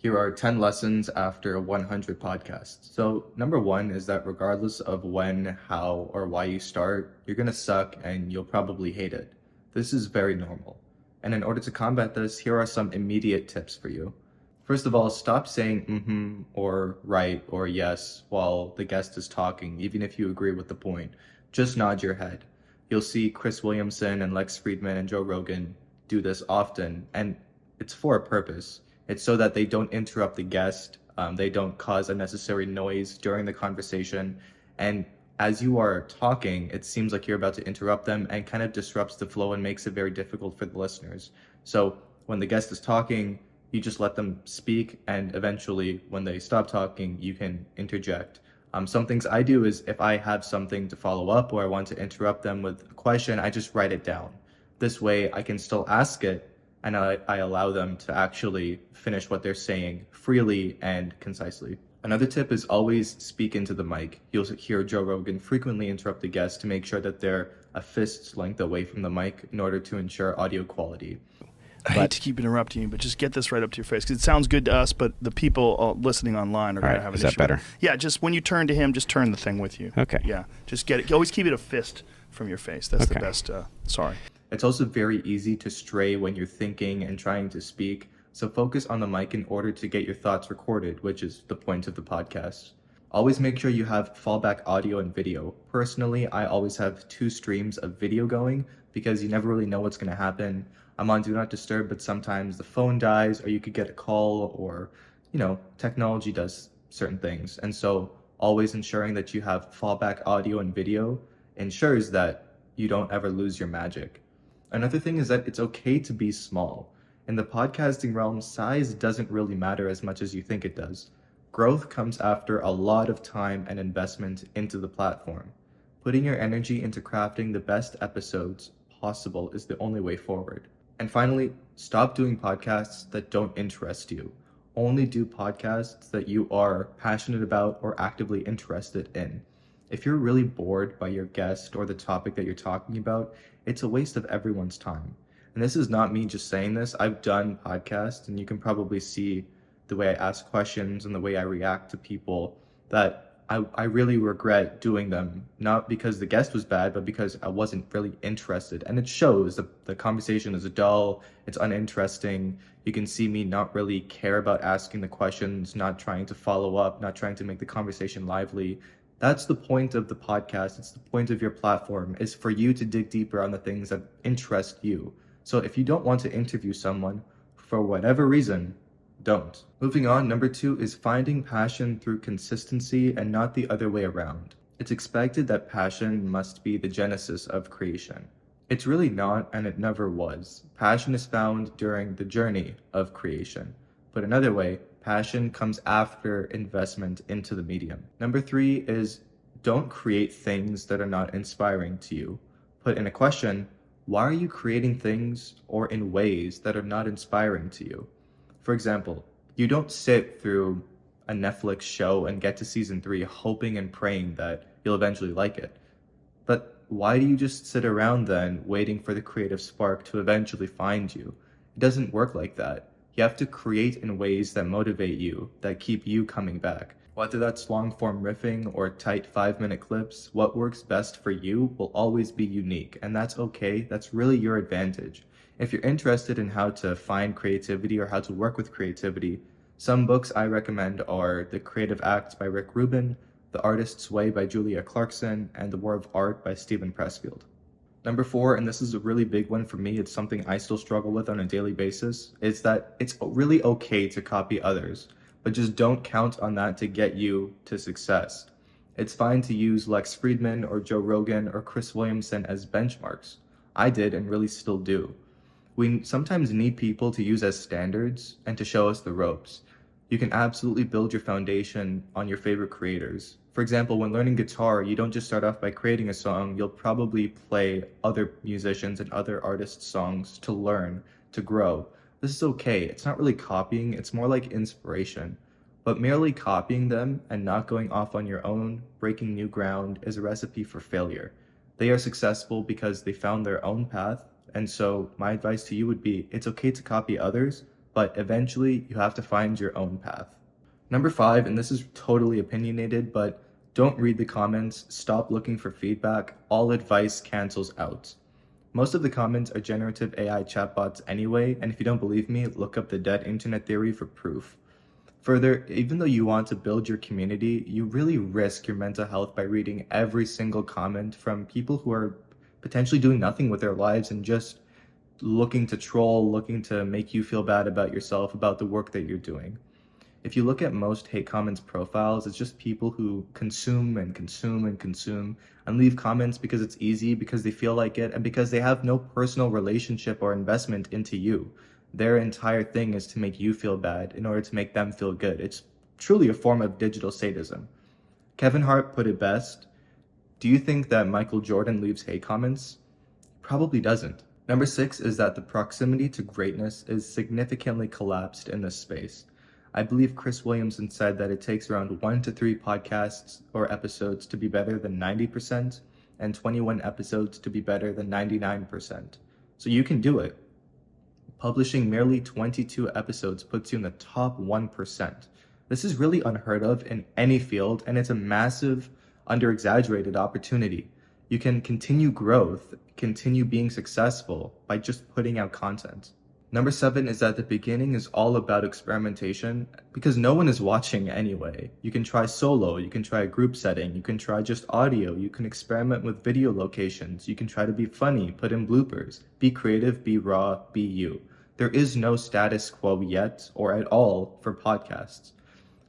Here are 10 lessons after 100 podcasts. So, number one is that regardless of when, how, or why you start, you're going to suck and you'll probably hate it. This is very normal. And in order to combat this, here are some immediate tips for you. First of all, stop saying mm-hmm or right or yes while the guest is talking, even if you agree with the point. Just nod your head. You'll see Chris Williamson and Lex Friedman and Joe Rogan do this often, and it's for a purpose. It's so that they don't interrupt the guest, they don't cause unnecessary noise during the conversation. And as you are talking, it seems like you're about to interrupt them and kind of disrupts the flow and makes it very difficult for the listeners. So when the guest is talking, you just let them speak, and eventually, when they stop talking, you can interject. Some things I do is if I have something to follow up or I want to interrupt them with a question, I just write it down. This way, I can still ask it, and I allow them to actually finish what they're saying freely and concisely. Another tip is always speak into the mic. You'll hear Joe Rogan frequently interrupt the guest to make sure that they're a fist's length away from the mic in order to ensure audio quality. I hate to keep interrupting you, but just get this right up to your face, because it sounds good to us, but the people listening online are going to have an issue. Is that better? Yeah, just when you turn to him, just turn the thing with you. Okay. Yeah, just get it. Always keep it a fist from your face. That's the best. Sorry. It's also very easy to stray when you're thinking and trying to speak, so focus on the mic in order to get your thoughts recorded, which is the point of the podcast. Always make sure you have fallback audio and video. Personally, I always have 2 streams of video going because you never really know what's going to happen. I'm on Do Not Disturb, but sometimes the phone dies or you could get a call or, technology does certain things. And so always ensuring that you have fallback audio and video ensures that you don't ever lose your magic. Another thing is that it's okay to be small. In the podcasting realm, size doesn't really matter as much as you think it does. Growth comes after a lot of time and investment into the platform. Putting your energy into crafting the best episodes possible is the only way forward. And finally, stop doing podcasts that don't interest you. Only do podcasts that you are passionate about or actively interested in. If you're really bored by your guest or the topic that you're talking about, it's a waste of everyone's time. And this is not me just saying this. I've done podcasts, and you can probably see the way I ask questions and the way I react to people that I really regret doing them, not because the guest was bad, but because I wasn't really interested. And it shows. The conversation is dull, it's uninteresting. You can see me not really care about asking the questions, not trying to follow up, not trying to make the conversation lively. That's the point of the podcast. It's the point of your platform, is for you to dig deeper on the things that interest you. So if you don't want to interview someone, for whatever reason, don't. Moving on, number 2 is finding passion through consistency and not the other way around. It's expected that passion must be the genesis of creation. It's really not, and it never was. Passion is found during the journey of creation. Put another way, passion comes after investment into the medium. Number 3 is don't create things that are not inspiring to you. Put in a question, why are you creating things or in ways that are not inspiring to you? For example, you don't sit through a Netflix show and get to season 3 hoping and praying that you'll eventually like it. But why do you just sit around then waiting for the creative spark to eventually find you? It doesn't work like that. You have to create in ways that motivate you, that keep you coming back. Whether that's long-form riffing or tight 5-minute clips, what works best for you will always be unique, and that's okay. That's really your advantage. If you're interested in how to find creativity or how to work with creativity, some books I recommend are The Creative Act by Rick Rubin, The Artist's Way by Julia Clarkson, and The War of Art by Stephen Pressfield. Number 4, and this is a really big one for me, it's something I still struggle with on a daily basis, is that it's really okay to copy others, but just don't count on that to get you to success. It's fine to use Lex Friedman or Joe Rogan or Chris Williamson as benchmarks. I did and really still do. We sometimes need people to use as standards and to show us the ropes. You can absolutely build your foundation on your favorite creators. For example, when learning guitar, you don't just start off by creating a song, you'll probably play other musicians and other artists' songs to learn, to grow. This is okay. It's not really copying, it's more like inspiration. But merely copying them and not going off on your own, breaking new ground, is a recipe for failure. They are successful because they found their own path. And so my advice to you would be, it's okay to copy others, but eventually you have to find your own path. Number 5, and this is totally opinionated, but don't read the comments, stop looking for feedback, all advice cancels out. Most of the comments are generative AI chatbots anyway, and if you don't believe me, look up the dead internet theory for proof. Further, even though you want to build your community, you really risk your mental health by reading every single comment from people who are potentially doing nothing with their lives and just looking to troll, looking to make you feel bad about yourself, about the work that you're doing. If you look at most hate comments profiles, it's just people who consume and consume and consume and leave comments because it's easy, because they feel like it, and because they have no personal relationship or investment into you. Their entire thing is to make you feel bad in order to make them feel good. It's truly a form of digital sadism. Kevin Hart put it best. Do you think that Michael Jordan leaves hate comments? Probably doesn't. Number 6 is that the proximity to greatness is significantly collapsed in this space. I believe Chris Williamson said that it takes around 1 to 3 podcasts or episodes to be better than 90% and 21 episodes to be better than 99%. So you can do it. Publishing merely 22 episodes puts you in the top 1%. This is really unheard of in any field, and it's a massive, under-exaggerated opportunity. You can continue growth, continue being successful by just putting out content. Number 7 is that the beginning is all about experimentation because no one is watching anyway. You can try solo, you can try a group setting, you can try just audio, you can experiment with video locations, you can try to be funny, put in bloopers, be creative, be raw, be you. There is no status quo yet or at all for podcasts.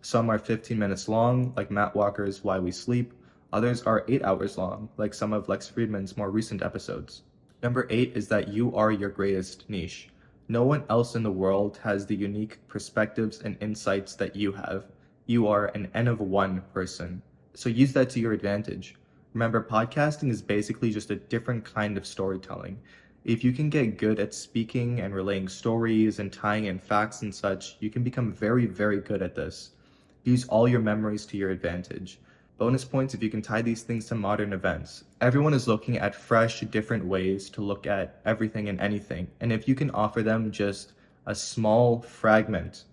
Some are 15 minutes long, like Matt Walker's Why We Sleep. Others are 8 hours long, like some of Lex Fridman's more recent episodes. Number 8 is that you are your greatest niche. No one else in the world has the unique perspectives and insights that you have. You are an N of 1 person. So use that to your advantage. Remember, podcasting is basically just a different kind of storytelling. If you can get good at speaking and relaying stories and tying in facts and such, you can become very, very good at this. Use all your memories to your advantage. Bonus points if you can tie these things to modern events. Everyone is looking at fresh, different ways to look at everything and anything. And if you can offer them just a small fragment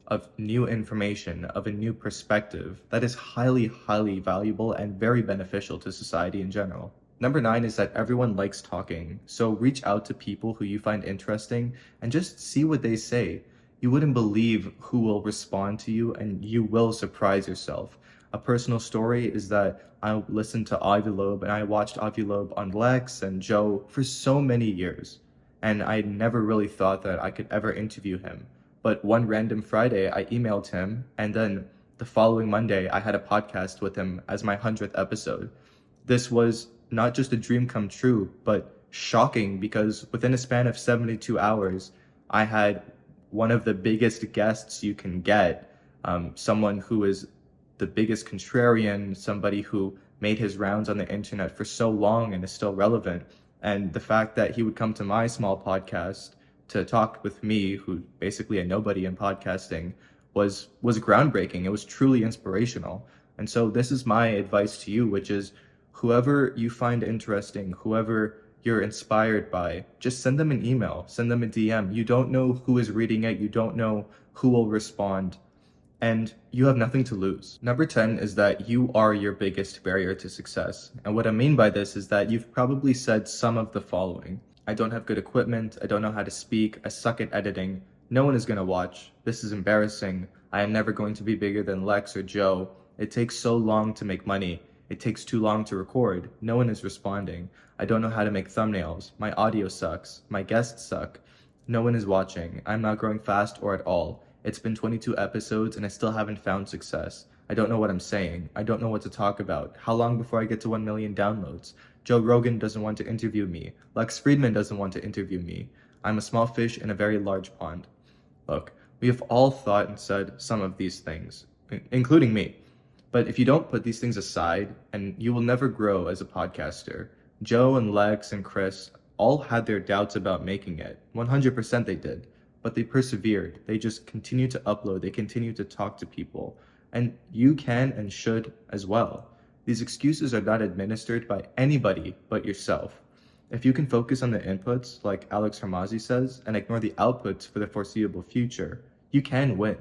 of new information, of a new perspective, that is highly, highly valuable and very beneficial to society in general. Number 9 is that everyone likes talking. So reach out to people who you find interesting and just see what they say. You wouldn't believe who will respond to you, and you will surprise yourself. A personal story is that I listened to Avilob and I watched Avilob on Lex and Joe for so many years. And I never really thought that I could ever interview him. But one random Friday, I emailed him, and then the following Monday, I had a podcast with him as my 100th episode. This was not just a dream come true, but shocking because within a span of 72 hours, I had one of the biggest guests you can get, someone who is the biggest contrarian, somebody who made his rounds on the internet for so long and is still relevant. And the fact that he would come to my small podcast to talk with me, who basically a nobody in podcasting, was groundbreaking. It was truly inspirational. And so this is my advice to you, which is whoever you find interesting, whoever you're inspired by, just send them an email, send them a DM. You don't know who is reading it. You don't know who will respond. And you have nothing to lose. Number 10 is that you are your biggest barrier to success. And what I mean by this is that you've probably said some of the following. I don't have good equipment. I don't know how to speak. I suck at editing. No one is going to watch. This is embarrassing. I am never going to be bigger than Lex or Joe. It takes so long to make money. It takes too long to record. No one is responding. I don't know how to make thumbnails. My audio sucks. My guests suck. No one is watching. I'm not growing fast or at all. It's been 22 episodes and I still haven't found success. I don't know what I'm saying. I don't know what to talk about. How long before I get to 1 million downloads? Joe Rogan doesn't want to interview me. Lex Fridman doesn't want to interview me. I'm a small fish in a very large pond. Look, we have all thought and said some of these things, including me. But if you don't put these things aside, and you will never grow as a podcaster. Joe and Lex and Chris all had their doubts about making it. 100% they did. But they persevered. They just continue to upload. They continue to talk to people. And you can and should as well. These excuses are not administered by anybody but yourself. If you can focus on the inputs, like Alex Hormozzi says, and ignore the outputs for the foreseeable future, you can win.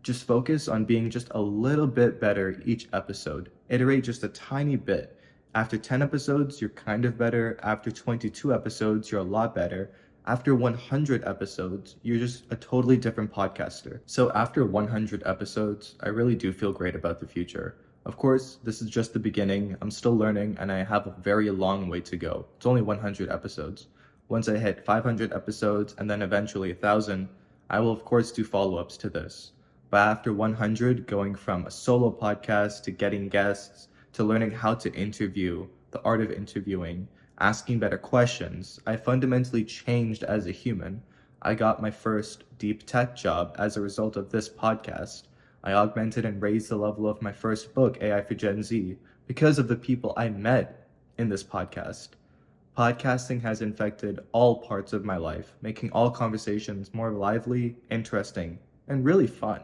Just focus on being just a little bit better each episode. Iterate just a tiny bit. After 10 episodes, you're kind of better. After 22 episodes, you're a lot better. After 100 episodes, you're just a totally different podcaster. So after 100 episodes, I really do feel great about the future. Of course, this is just the beginning. I'm still learning and I have a very long way to go. It's only 100 episodes. Once I hit 500 episodes and then eventually 1,000, I will of course do follow-ups to this. But after 100, going from a solo podcast to getting guests to learning how to interview, the art of interviewing, asking better questions, I fundamentally changed as a human. I got my first deep tech job as a result of this podcast. I augmented and raised the level of my first book, AI for Gen Z, because of the people I met in this podcast. Podcasting has infected all parts of my life, making all conversations more lively, interesting, and really fun.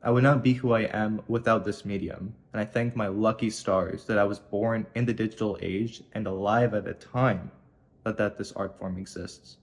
I would not be who I am without this medium, and I thank my lucky stars that I was born in the digital age and alive at a time that this art form exists.